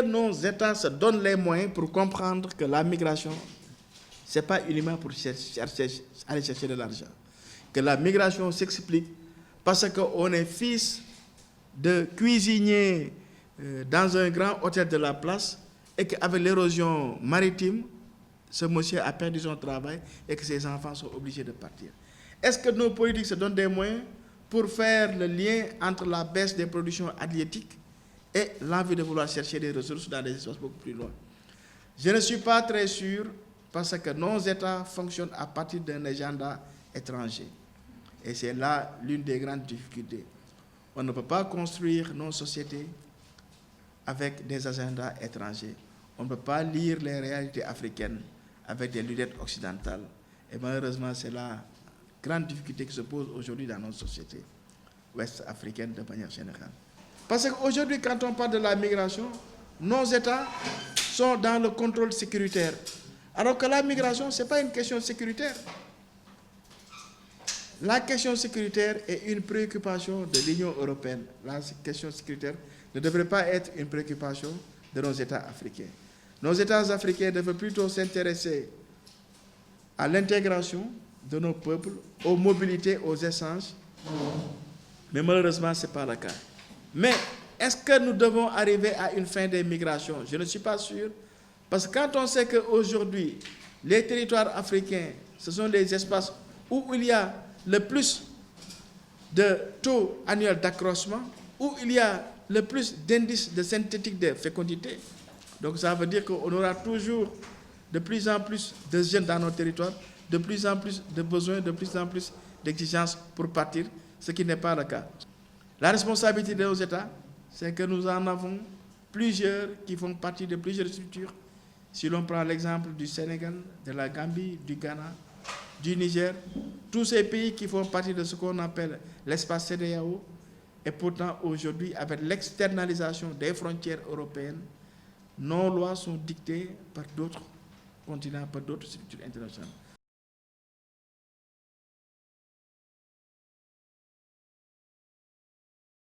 que nos États se donnent les moyens pour comprendre que la migration, ce n'est pas uniquement pour aller chercher de l'argent. Que la migration s'explique parce qu'on est fils de cuisinier dans un grand hôtel de la place et qu'avec l'érosion maritime, ce monsieur a perdu son travail et que ses enfants sont obligés de partir. Est-ce que nos politiques se donnent des moyens pour faire le lien entre la baisse des productions halieutiques et l'envie de vouloir chercher des ressources dans des espaces beaucoup plus loin? Je ne suis pas très sûr parce que nos États fonctionnent à partir d'un agenda étranger. Et c'est là l'une des grandes difficultés. On ne peut pas construire nos sociétés avec des agendas étrangers. On ne peut pas lire les réalités africaines avec des lunettes occidentales. Et malheureusement, c'est la grande difficulté qui se pose aujourd'hui dans nos sociétés ouest-africaines de manière générale. Parce qu'aujourd'hui, quand on parle de la migration, nos États sont dans le contrôle sécuritaire. Alors que la migration, ce n'est pas une question sécuritaire. La question sécuritaire est une préoccupation de l'Union européenne. La question sécuritaire ne devrait pas être une préoccupation de nos États africains. Nos États africains devraient plutôt s'intéresser à l'intégration de nos peuples, aux mobilités, aux échanges. Mais malheureusement, ce n'est pas le cas. Mais est-ce que nous devons arriver à une fin des migrations? Je ne suis pas sûr. Parce que quand on sait qu'aujourd'hui, les territoires africains, ce sont les espaces où il y a le plus de taux annuel d'accroissement, où il y a le plus d'indices de synthétique de fécondité. Donc ça veut dire qu'on aura toujours de plus en plus de jeunes dans nos territoires, de plus en plus de besoins, de plus en plus d'exigences pour partir, ce qui n'est pas le cas. La responsabilité de nos États, c'est que nous en avons plusieurs qui font partie de plusieurs structures. Si l'on prend l'exemple du Sénégal, de la Gambie, du Ghana, du Niger, tous ces pays qui font partie de ce qu'on appelle l'espace CEDEAO, et pourtant aujourd'hui, avec l'externalisation des frontières européennes, nos lois sont dictées par d'autres continents, par d'autres structures internationales.